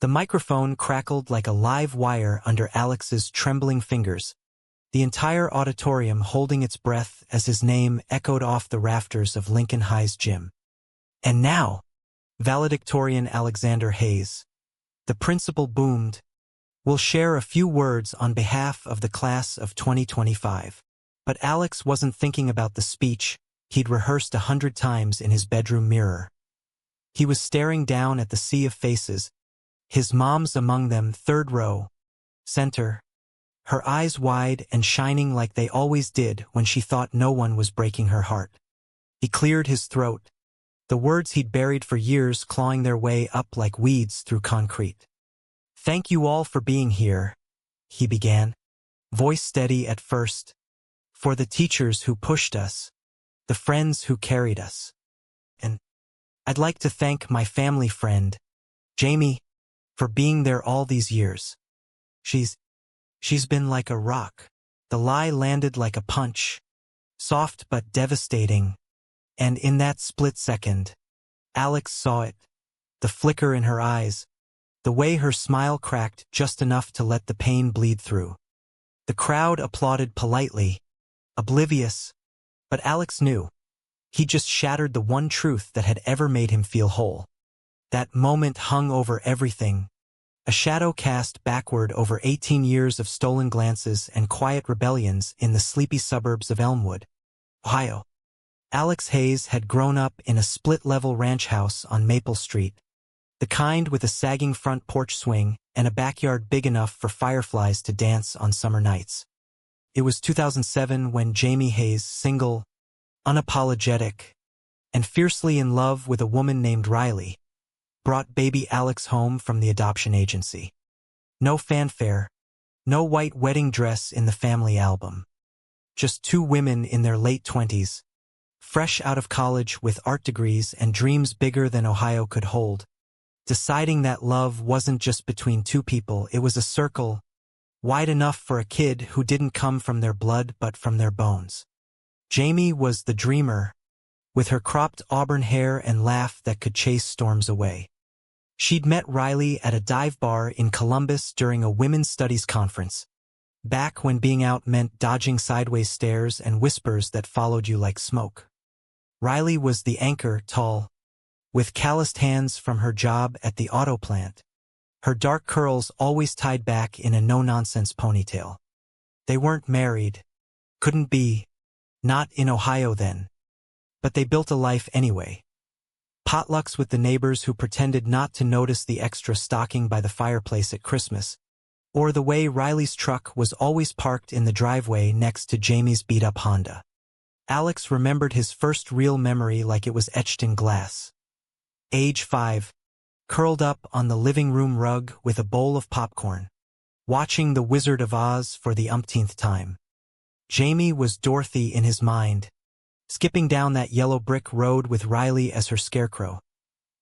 The microphone crackled like a live wire under Alex's trembling fingers, the entire auditorium holding its breath as his name echoed off the rafters of Lincoln High's gym. And now, valedictorian Alexander Hayes. The principal boomed, will share a few words on behalf of the class of 2025. But Alex wasn't thinking about the speech he'd rehearsed 100 times in his bedroom mirror. He was staring down at the sea of faces, his mom's among them, third row, center, her eyes wide and shining like they always did when she thought no one was breaking her heart. He cleared his throat, the words he'd buried for years clawing their way up like weeds through concrete. "Thank you all for being here," he began, voice steady at first, "for the teachers who pushed us, the friends who carried us. And I'd like to thank my family friend, Jamie, for being there all these years. She's been like a rock." The lie landed like a punch, soft but devastating, and in that split second, Alex saw it, the flicker in her eyes, the way her smile cracked just enough to let the pain bleed through. The crowd applauded politely, oblivious, but Alex knew. He just shattered the one truth that had ever made him feel whole. That moment hung over everything, a shadow cast backward over 18 years of stolen glances and quiet rebellions in the sleepy suburbs of Elmwood, Ohio. Alex Hayes had grown up in a split-level ranch house on Maple Street, the kind with a sagging front porch swing and a backyard big enough for fireflies to dance on summer nights. It was 2007 when Jamie Hayes, single, unapologetic, and fiercely in love with a woman named Riley, brought baby Alex home from the adoption agency. No fanfare, no white wedding dress in the family album. Just two women in their late 20s, fresh out of college with art degrees and dreams bigger than Ohio could hold, deciding that love wasn't just between two people, it was a circle, wide enough for a kid who didn't come from their blood but from their bones. Jamie was the dreamer, with her cropped auburn hair and laugh that could chase storms away. She'd met Riley at a dive bar in Columbus during a women's studies conference, back when being out meant dodging sideways stares and whispers that followed you like smoke. Riley was the anchor, tall, with calloused hands from her job at the auto plant, her dark curls always tied back in a no-nonsense ponytail. They weren't married, couldn't be, not in Ohio then, but they built a life anyway. Potlucks with the neighbors who pretended not to notice the extra stocking by the fireplace at Christmas, or the way Riley's truck was always parked in the driveway next to Jamie's beat-up Honda. Alex remembered his first real memory like it was etched in glass. Age 5, curled up on the living room rug with a bowl of popcorn, watching The Wizard of Oz for the umpteenth time. Jamie was Dorothy in his mind, skipping down that yellow brick road with Riley as her scarecrow.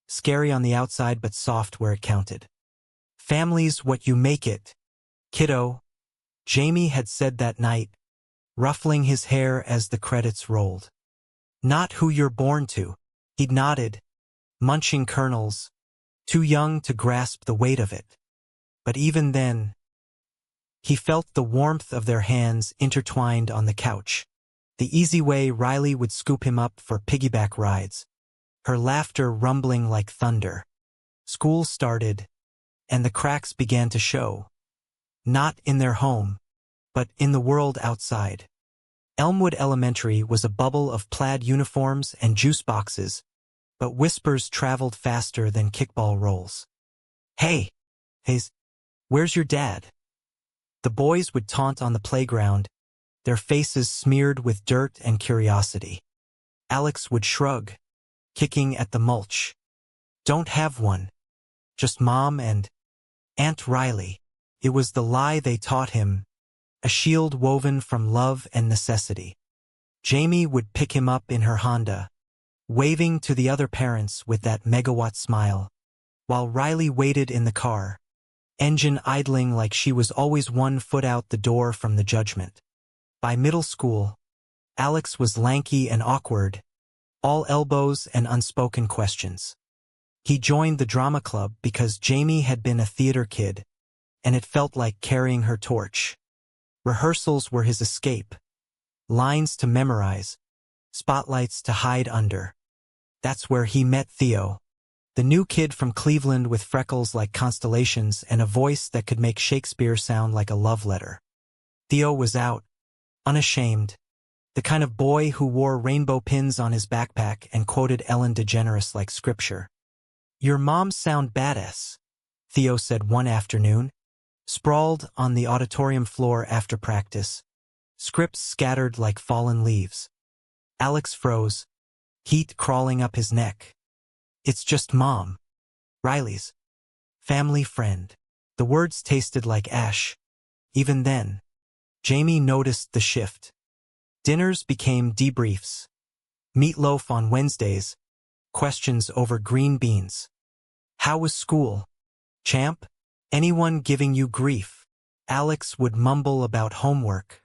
Scary on the outside but soft where it counted. "Family's what you make it, kiddo," Jamie had said that night, ruffling his hair as the credits rolled. "Not who you're born to," he'd nodded, munching kernels, too young to grasp the weight of it. But even then, he felt the warmth of their hands intertwined on the couch, the easy way Riley would scoop him up for piggyback rides, her laughter rumbling like thunder. School started, and the cracks began to show. Not in their home, but in the world outside. Elmwood Elementary was a bubble of plaid uniforms and juice boxes, but whispers traveled faster than kickball rolls. "Hey, Hayes, where's your dad?" The boys would taunt on the playground, their faces smeared with dirt and curiosity. Alex would shrug, kicking at the mulch. "Don't have one. Just Mom and Aunt Riley." It was the lie they taught him, a shield woven from love and necessity. Jamie would pick him up in her Honda, waving to the other parents with that megawatt smile, while Riley waited in the car, engine idling like she was always 1 foot out the door from the judgment. By middle school, Alex was lanky and awkward, all elbows and unspoken questions. He joined the drama club because Jamie had been a theater kid, and it felt like carrying her torch. Rehearsals were his escape. Lines to memorize, spotlights to hide under. That's where he met Theo, the new kid from Cleveland with freckles like constellations and a voice that could make Shakespeare sound like a love letter. Theo was out, unashamed, the kind of boy who wore rainbow pins on his backpack and quoted Ellen DeGeneres like scripture. "Your moms sound badass," Theo said one afternoon, sprawled on the auditorium floor after practice, scripts scattered like fallen leaves. Alex froze, heat crawling up his neck. "It's just Mom. Riley's family friend." The words tasted like ash. Even then, Jamie noticed the shift. Dinners became debriefs. Meatloaf on Wednesdays, questions over green beans. "How was school? Champ? Anyone giving you grief?" Alex would mumble about homework,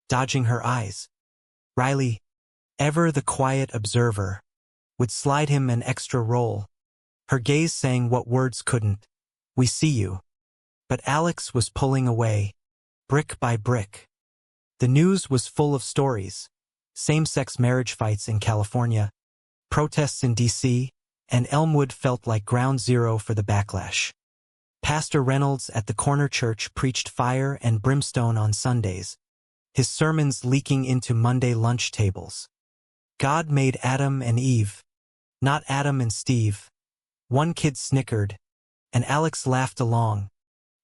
dodging her eyes. Riley, ever the quiet observer, would slide him an extra roll, her gaze saying what words couldn't. "We see you." But Alex was pulling away, brick by brick. The news was full of stories: same-sex marriage fights in California, protests in D.C., and Elmwood felt like ground zero for the backlash. Pastor Reynolds at the corner church preached fire and brimstone on Sundays, his sermons leaking into Monday lunch tables. God made Adam and Eve, not Adam and Steve. One kid snickered, and Alex laughed along,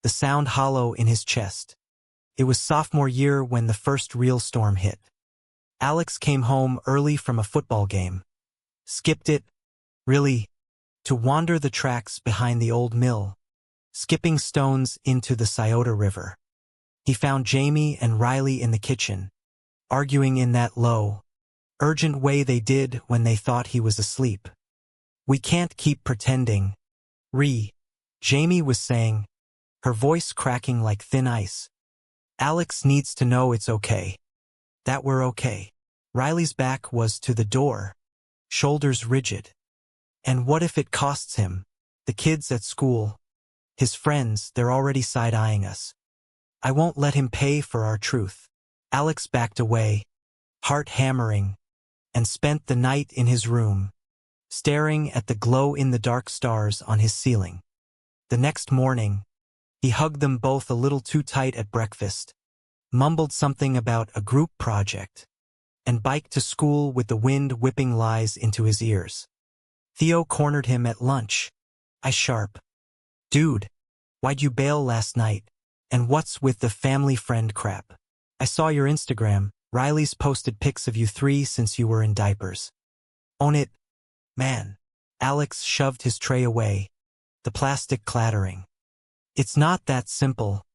the sound hollow in his chest. It was sophomore year when the first real storm hit. Alex came home early from a football game. Skipped it, really, to wander the tracks behind the old mill, skipping stones into the Scioto River. He found Jamie and Riley in the kitchen, arguing in that low, urgent way they did when they thought he was asleep. "We can't keep pretending, Jamie was saying, her voice cracking like thin ice. "Alex needs to know it's okay. That we're okay." Riley's back was to the door, shoulders rigid. "And what if it costs him? The kids at school, his friends, they're already side-eyeing us. I won't let him pay for our truth." Alex backed away, heart hammering, and spent the night in his room, staring at the glow-in-the-dark stars on his ceiling. The next morning, he hugged them both a little too tight at breakfast, mumbled something about a group project, and biked to school with the wind whipping lies into his ears. Theo cornered him at lunch. "I sharp. Dude, why'd you bail last night? And what's with the family friend crap? I saw your Instagram. Riley's posted pics of you three since you were in diapers. Own it, man." Alex shoved his tray away, the plastic clattering. "It's not that simple.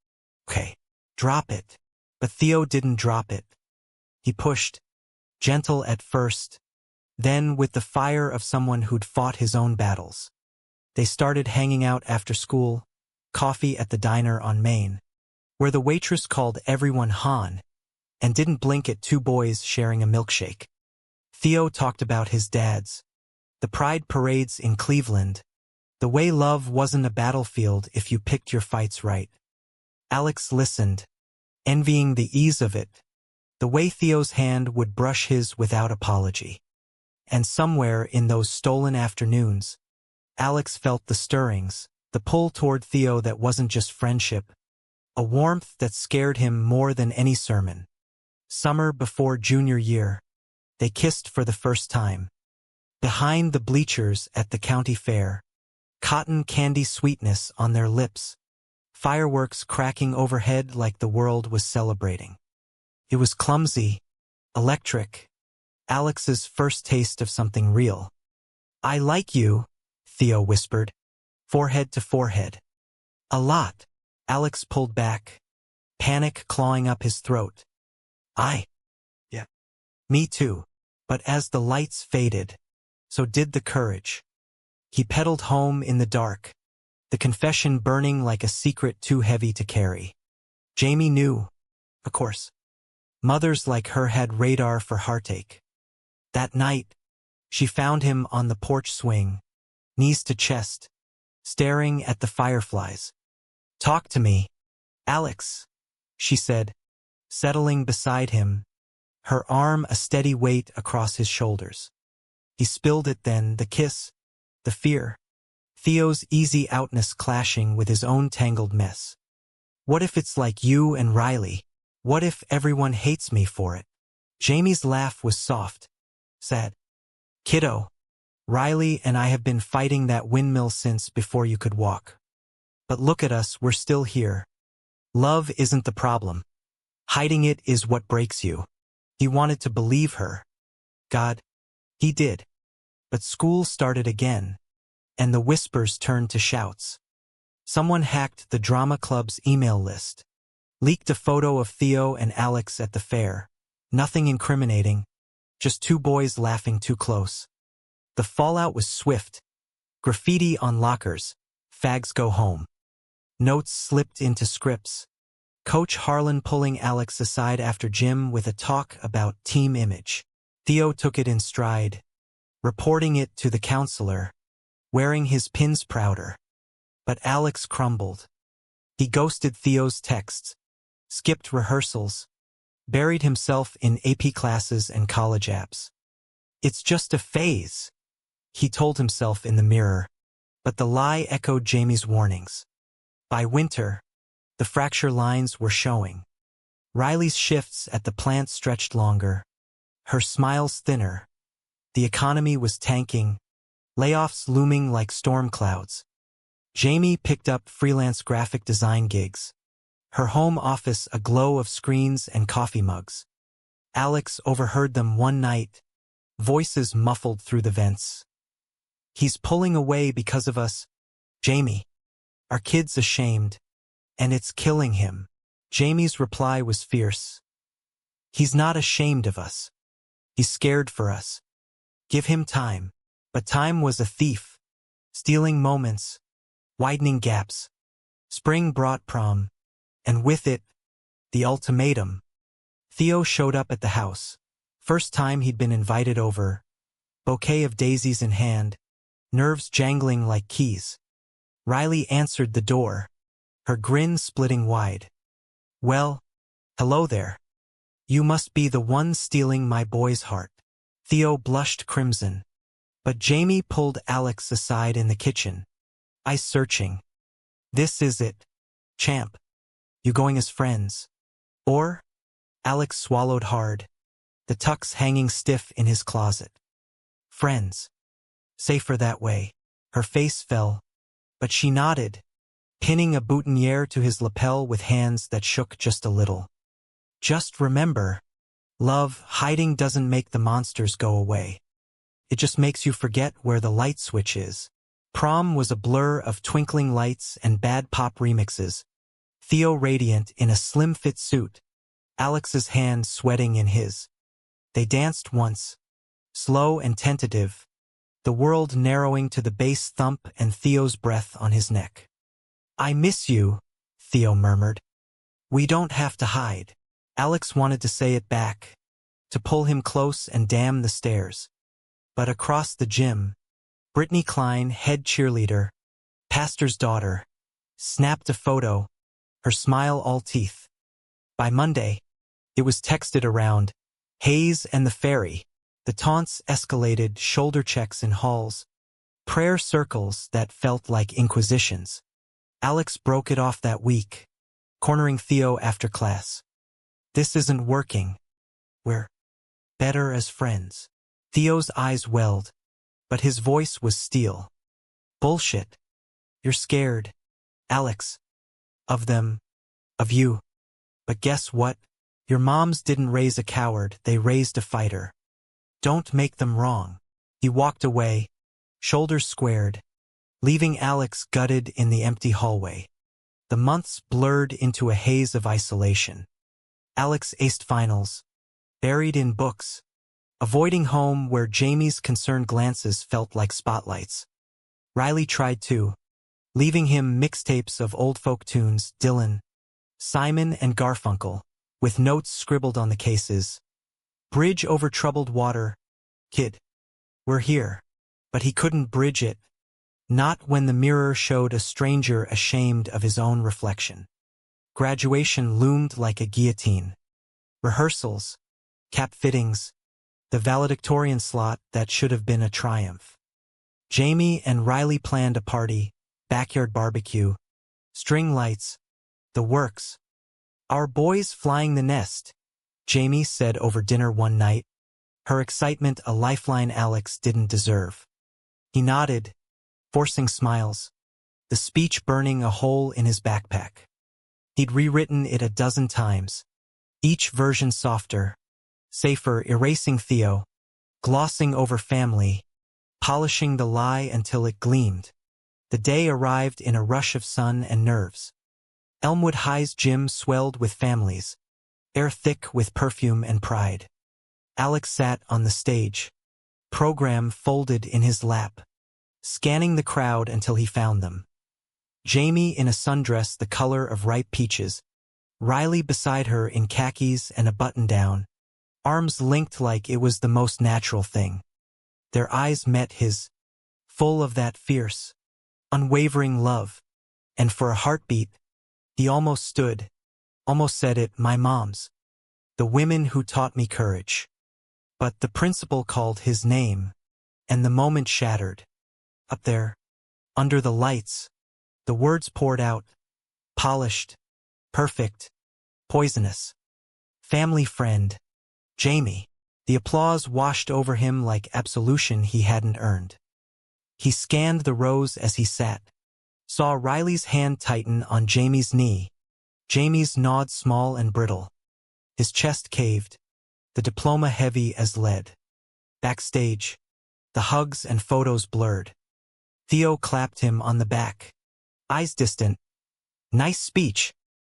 Okay, drop it." But Theo didn't drop it. He pushed, gentle at first, then with the fire of someone who'd fought his own battles. They started hanging out after school, coffee at the diner on Main, where the waitress called everyone Han, and didn't blink at two boys sharing a milkshake. Theo talked about his dads, the pride parades in Cleveland, the way love wasn't a battlefield if you picked your fights right. Alex listened, envying the ease of it, the way Theo's hand would brush his without apology. And somewhere in those stolen afternoons, Alex felt the stirrings, the pull toward Theo that wasn't just friendship, a warmth that scared him more than any sermon. Summer before junior year, they kissed for the first time. Behind the bleachers at the county fair, cotton candy sweetness on their lips, fireworks cracking overhead like the world was celebrating. It was clumsy, electric, Alex's first taste of something real. "I like you," Theo whispered, forehead to forehead. "A lot." Alex pulled back, panic clawing up his throat. Yeah. Me too." But as the lights faded, so did the courage. He pedaled home in the dark, the confession burning like a secret too heavy to carry. Jamie knew, of course. Mothers like her had radar for heartache. That night, she found him on the porch swing, knees to chest, staring at the fireflies. "Talk to me, Alex," she said, settling beside him, her arm a steady weight across his shoulders. He spilled it then, the kiss, the fear, Theo's easy outness clashing with his own tangled mess. "What if it's like you and Riley? What if everyone hates me for it?" Jamie's laugh was soft, sad. "Kiddo, Riley and I have been fighting that windmill since before you could walk. But look at us, we're still here. Love isn't the problem. Hiding it is what breaks you." He wanted to believe her. God, he did. But school started again, and the whispers turned to shouts. Someone hacked the drama club's email list, leaked a photo of Theo and Alex at the fair. Nothing incriminating, just two boys laughing too close. The fallout was swift. Graffiti on lockers, "Fags go home." Notes slipped into scripts. Coach Harlan pulling Alex aside after gym with a talk about team image. Theo took it in stride, reporting it to the counselor, wearing his pins prouder. But Alex crumbled. He ghosted Theo's texts, skipped rehearsals, buried himself in AP classes and college apps. "It's just a phase," he told himself in the mirror, but the lie echoed Jamie's warnings. By winter, the fracture lines were showing. Riley's shifts at the plant stretched longer, her smiles thinner. The economy was tanking, layoffs looming like storm clouds. Jamie picked up freelance graphic design gigs, her home office a glow of screens and coffee mugs. Alex overheard them one night, voices muffled through the vents. "He's pulling away because of us, Jamie. Our kid's ashamed, and it's killing him." Jamie's reply was fierce. "He's not ashamed of us. He's scared for us. Give him time." But time was a thief, stealing moments, widening gaps. Spring brought prom, and with it, the ultimatum. Theo showed up at the house. First time he'd been invited over. Bouquet of daisies in hand, nerves jangling like keys. Riley answered the door, her grin splitting wide. "Well, hello there. You must be the one stealing my boy's heart." Theo blushed crimson, but Jamie pulled Alex aside in the kitchen. "Eyes searching. This is it, champ. You going as friends? Or?" Alex swallowed hard, the tux hanging stiff in his closet. "Friends. Safer that way." Her face fell, but she nodded, pinning a boutonniere to his lapel with hands that shook just a little. "Just remember, love, hiding doesn't make the monsters go away. It just makes you forget where the light switch is." Prom was a blur of twinkling lights and bad pop remixes. Theo radiant in a slim-fit suit, Alex's hand sweating in his. They danced once, slow and tentative, the world narrowing to the bass thump and Theo's breath on his neck. "I miss you," Theo murmured. "We don't have to hide." Alex wanted to say it back, to pull him close and damn the stares. But across the gym, Brittany Klein, head cheerleader, pastor's daughter, snapped a photo, her smile all teeth. By Monday, it was texted around, "Hayes and the Fairy." The taunts escalated, shoulder checks in halls, prayer circles that felt like inquisitions. Alex broke it off that week, cornering Theo after class. "This isn't working. We're better as friends." Theo's eyes welled, but his voice was steel. "Bullshit. You're scared, Alex. Of them. Of you. But guess what? Your moms didn't raise a coward, they raised a fighter. Don't make them wrong." He walked away, shoulders squared, leaving Alex gutted in the empty hallway. The months blurred into a haze of isolation. Alex aced finals, buried in books, avoiding home where Jamie's concerned glances felt like spotlights. Riley tried too, leaving him mixtapes of old folk tunes, Dylan, Simon and Garfunkel, with notes scribbled on the cases. "Bridge over troubled water, kid. We're here." But he couldn't bridge it. Not when the mirror showed a stranger ashamed of his own reflection. Graduation loomed like a guillotine. Rehearsals, cap fittings, the valedictorian slot that should have been a triumph. Jamie and Riley planned a party, backyard barbecue, string lights, the works. "Our boys flying the nest," Jamie said over dinner one night, her excitement a lifeline Alex didn't deserve. He nodded, forcing smiles, the speech burning a hole in his backpack. He'd rewritten it a dozen times, each version softer, safer, erasing Theo, glossing over family, polishing the lie until it gleamed. The day arrived in a rush of sun and nerves. Elmwood High's gym swelled with families, air thick with perfume and pride. Alex sat on the stage, program folded in his lap, scanning the crowd until he found them. Jamie in a sundress the color of ripe peaches, Riley beside her in khakis and a button-down, arms linked like it was the most natural thing. Their eyes met his, full of that fierce, unwavering love, and for a heartbeat, he almost stood, almost said it, "My mom's, the women who taught me courage." But the principal called his name, and the moment shattered. Up there, under the lights, the words poured out, polished, perfect, poisonous. "Family friend, Jamie." The applause washed over him like absolution he hadn't earned. He scanned the rows as he sat, saw Riley's hand tighten on Jamie's knee, Jamie's nod small and brittle. His chest caved, the diploma heavy as lead. Backstage, the hugs and photos blurred. Theo clapped him on the back, eyes distant. "Nice speech,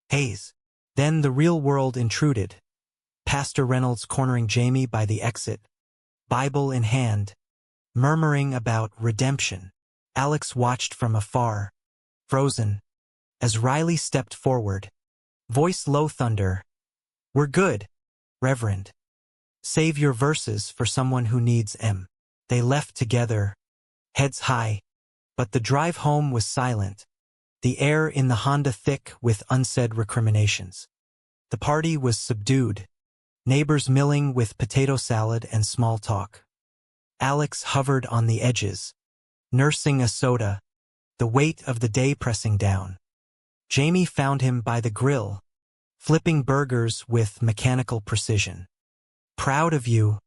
Hayes." Then the real world intruded. Pastor Reynolds cornering Jamie by the exit, Bible in hand, murmuring about redemption. Alex watched from afar, frozen, as Riley stepped forward, voice low thunder. "We're good, Reverend. Save your verses for someone who needs 'em." They left together, heads high, but the drive home was silent, the air in the Honda thick with unsaid recriminations. The party was subdued, neighbors milling with potato salad and small talk. Alex hovered on the edges, nursing a soda, the weight of the day pressing down. Jamie found him by the grill, flipping burgers with mechanical precision. "Proud of you,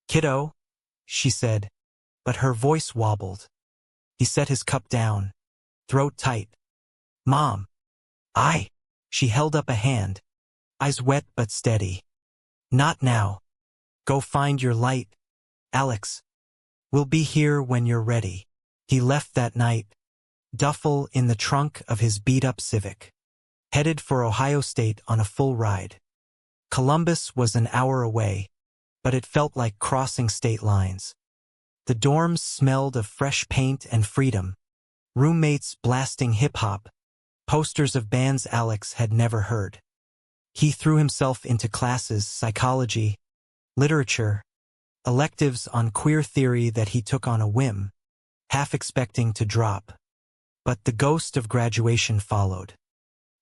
kiddo," she said, but her voice wobbled. He set his cup down, throat tight. "Mom, I." She held up a hand, eyes wet but steady. "Not now. Go find your light, Alex. We'll be here when you're ready." He left that night, duffel in the trunk of his beat-up Civic, headed for Ohio State on a full ride. Columbus was an hour away, but it felt like crossing state lines. The dorms smelled of fresh paint and freedom, roommates blasting hip-hop, posters of bands Alex had never heard. He threw himself into classes, psychology, literature, electives on queer theory that he took on a whim, half expecting to drop. But the ghost of graduation followed.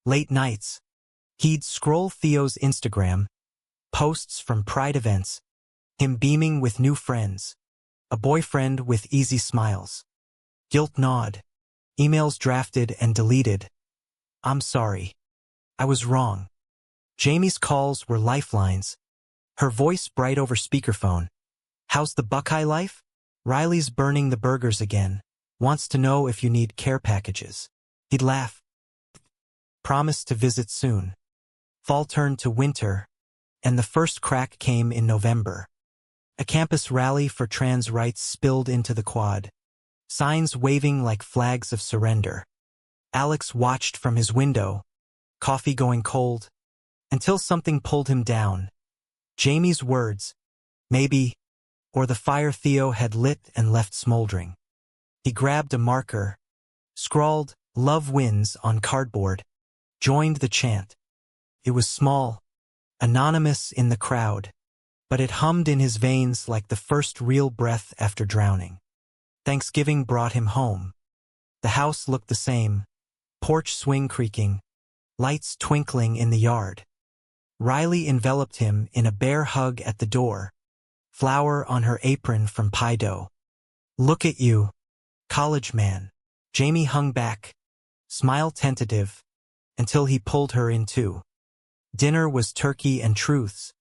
Late nights, he'd scroll Theo's Instagram, posts from Pride events, him beaming with new friends, a boyfriend with easy smiles. Guilt gnawed, emails drafted and deleted. "I'm sorry. I was wrong." Jamie's calls were lifelines, her voice bright over speakerphone. "How's the Buckeye life? Riley's burning the burgers again. Wants to know if you need care packages." He'd laugh. Promised to visit soon. Fall turned to winter, and the first crack came in November. A campus rally for trans rights spilled into the quad, signs waving like flags of surrender. Alex watched from his window, coffee going cold, until something pulled him down. Jamie's words, maybe, or the fire Theo had lit and left smoldering. He grabbed a marker, scrawled "Love Wins" on cardboard, joined the chant. It was small, anonymous in the crowd, but it hummed in his veins like the first real breath after drowning. Thanksgiving brought him home. The house looked the same. Porch swing creaking. Lights twinkling in the yard. Riley enveloped him in a bear hug at the door. Flour on her apron from pie dough. Look at you, college man. Jamie hung back, smile tentative, until he pulled her in too. Dinner was turkey and truths.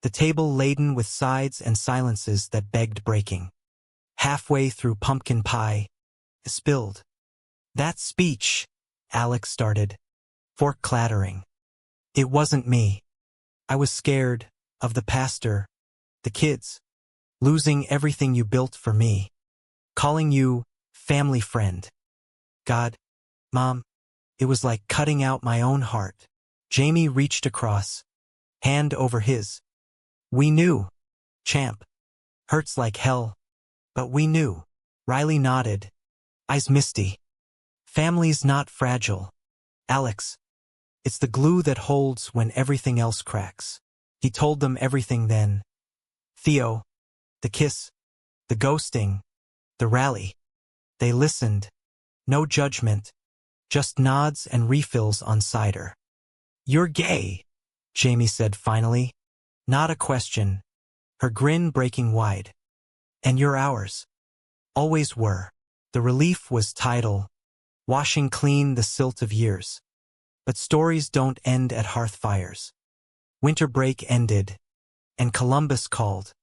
The table laden with sides and silences that begged breaking. Halfway through pumpkin pie, spilled. That speech, Alex started, fork clattering. It wasn't me. I was scared of the pastor, the kids, losing everything you built for me, calling you family friend. God, Mom, it was like cutting out my own heart. Jamie reached across, hand over his. We knew, champ. Hurts like hell, but we knew. Riley nodded, eyes misty. Family's not fragile, Alex. It's the glue that holds when everything else cracks. He told them everything then. Theo, the kiss, the ghosting, the rally. They listened. No judgment, just nods and refills on cider. You're gay, Jamie said finally. Not a question, her grin breaking wide. And you're ours. Always were. The relief was tidal, washing clean the silt of years. But stories don't end at hearth fires. Winter break ended, and Columbus called.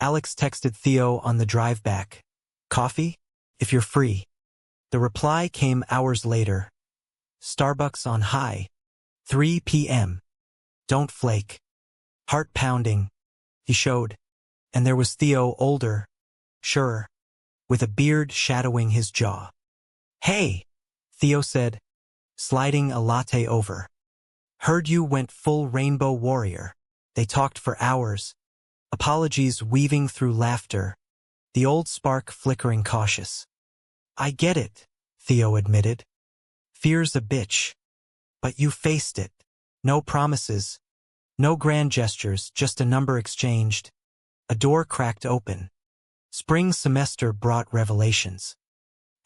Alex texted Theo on the drive back. Coffee? If you're free. The reply came hours later. Starbucks on high. 3 p.m. Don't flake. Heart pounding. He showed. And there was Theo older, surer, with a beard shadowing his jaw. Hey, Theo said, sliding a latte over. Heard you went full rainbow warrior. They talked for hours. Apologies weaving through laughter. The old spark flickering cautious. I get it, Theo admitted. Fear's a bitch. But you faced it. No promises. No grand gestures, just a number exchanged. A door cracked open. Spring semester brought revelations.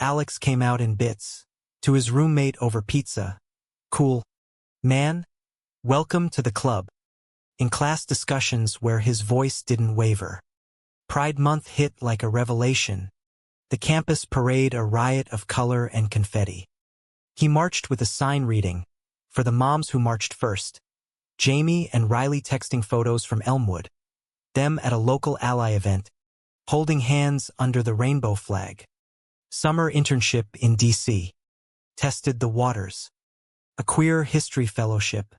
Alex came out in bits. To his roommate over pizza. Cool. Man, welcome to the club. In class discussions where his voice didn't waver. Pride Month hit like a revelation. The campus parade a riot of color and confetti. He marched with a sign reading, for the moms who marched first. Jamie and Riley texting photos from Elmwood. Them at a local ally event, holding hands under the rainbow flag. Summer internship in D.C. Tested the waters. A queer history fellowship.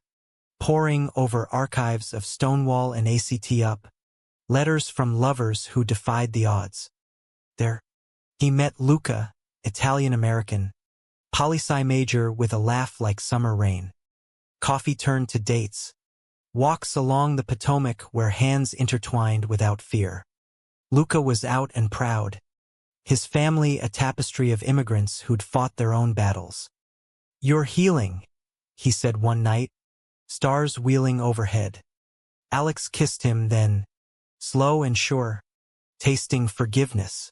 Poring over archives of Stonewall and ACT UP. Letters from lovers who defied the odds. There, he met Luca, Italian-American. Poli-sci major with a laugh like summer rain. Coffee turned to dates. Walks along the Potomac where hands intertwined without fear. Luca was out and proud. His family a tapestry of immigrants who'd fought their own battles. You're healing, he said one night, stars wheeling overhead. Alex kissed him then, slow and sure, tasting forgiveness.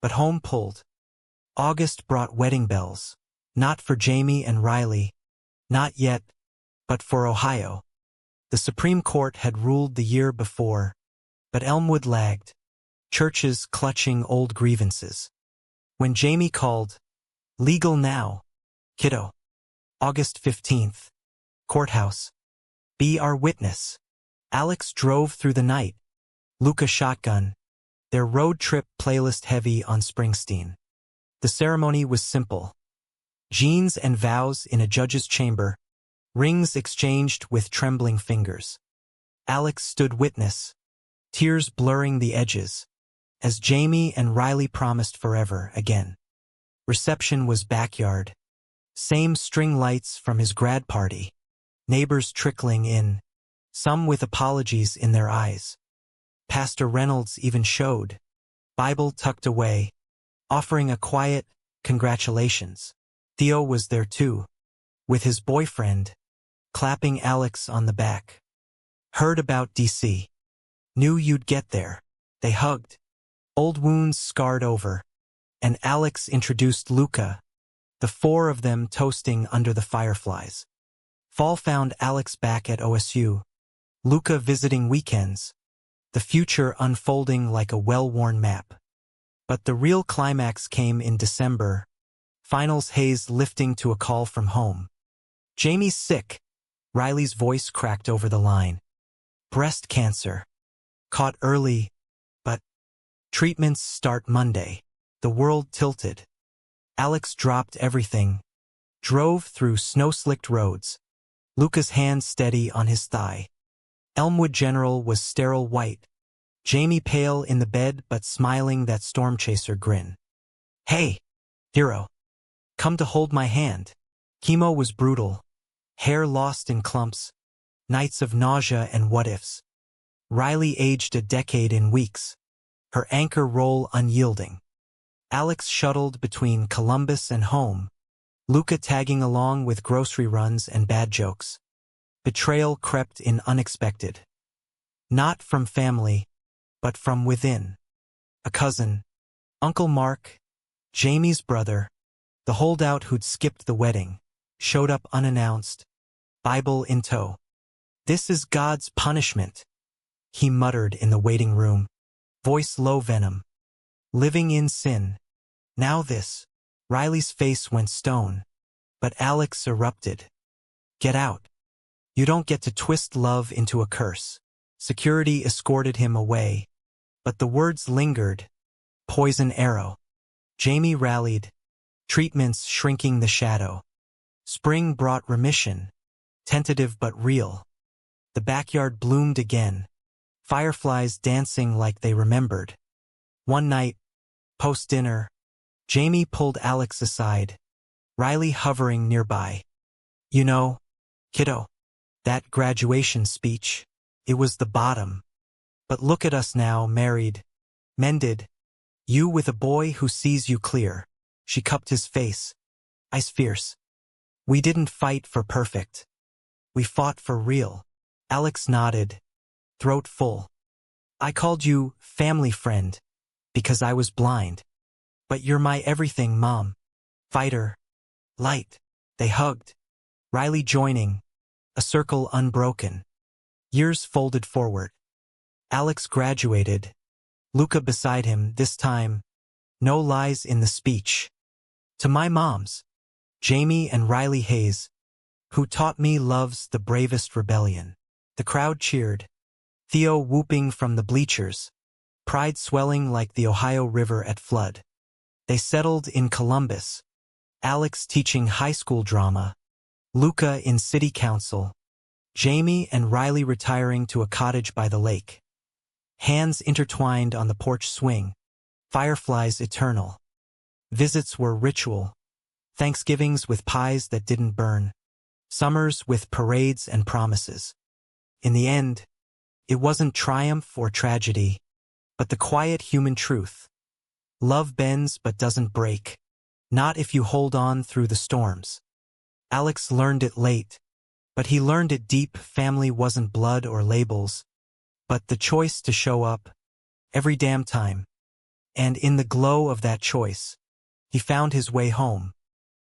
But home pulled. August brought wedding bells, not for Jamie and Riley, not yet, but for Ohio. The Supreme Court had ruled the year before, but Elmwood lagged, churches clutching old grievances. When Jamie called, legal now, kiddo. August 15th, courthouse. Be our witness. Alex drove through the night. Luca shotgun, their road trip playlist heavy on Springsteen. The ceremony was simple. Jeans and vows in a judge's chamber, rings exchanged with trembling fingers. Alex stood witness, tears blurring the edges, as Jamie and Riley promised forever again. Reception was backyard. Same string lights from his grad party. Neighbors trickling in, some with apologies in their eyes. Pastor Reynolds even showed, Bible tucked away, offering a quiet, congratulations. Theo was there too, with his boyfriend, clapping Alex on the back. Heard about D.C. Knew you'd get there. They hugged. Old wounds scarred over. And Alex introduced Luca, the four of them toasting under the fireflies. Fall found Alex back at OSU, Luca visiting weekends, the future unfolding like a well-worn map. But the real climax came in December, finals haze lifting to a call from home. "Jamie's sick," Riley's voice cracked over the line. "Breast cancer. Caught early, but treatments start Monday." The world tilted. Alex dropped everything, drove through snow-slicked roads, Luca's hand steady on his thigh. Elmwood General was sterile white, Jamie pale in the bed but smiling that storm chaser grin. "Hey, hero. Come to hold my hand." Chemo was brutal, hair lost in clumps, nights of nausea and what-ifs. Riley aged a decade in weeks, her anchor role unyielding. Alex shuttled between Columbus and home, Luca tagging along with grocery runs and bad jokes. Betrayal crept in unexpected. Not from family, but from within. A cousin, Uncle Mark, Jamie's brother, the holdout who'd skipped the wedding, showed up unannounced, Bible in tow. "This is God's punishment," he muttered in the waiting room, voice low venom. "Living in sin. Now this." Riley's face went stone, but Alex erupted. "Get out. You don't get to twist love into a curse." Security escorted him away, but the words lingered. Poison arrow. Jamie rallied, treatments shrinking the shadow. Spring brought remission, tentative but real. The backyard bloomed again, fireflies dancing like they remembered. One night, post-dinner, Jamie pulled Alex aside, Riley hovering nearby. "You know, kiddo, that graduation speech, it was the bottom. But look at us now, married, mended. You with a boy who sees you clear." She cupped his face, ice fierce. "We didn't fight for perfect. We fought for real." Alex nodded, throat full. "I called you family friend because I was blind. But you're my everything, Mom. Fighter. Light." They hugged, Riley joining, a circle unbroken. Years folded forward. Alex graduated, Luca beside him, this time, no lies in the speech. "To my moms, Jamie and Riley Hayes, who taught me love's the bravest rebellion." The crowd cheered, Theo whooping from the bleachers, pride swelling like the Ohio River at flood. They settled in Columbus, Alex teaching high school drama, Luca in city council, Jamie and Riley retiring to a cottage by the lake. Hands intertwined on the porch swing, fireflies eternal. Visits were ritual, Thanksgivings with pies that didn't burn, summers with parades and promises. In the end, it wasn't triumph or tragedy, but the quiet human truth. Love bends but doesn't break, not if you hold on through the storms. Alex learned it late, but he learned it deep. Family wasn't blood or labels, but the choice to show up, every damn time. And in the glow of that choice, he found his way home.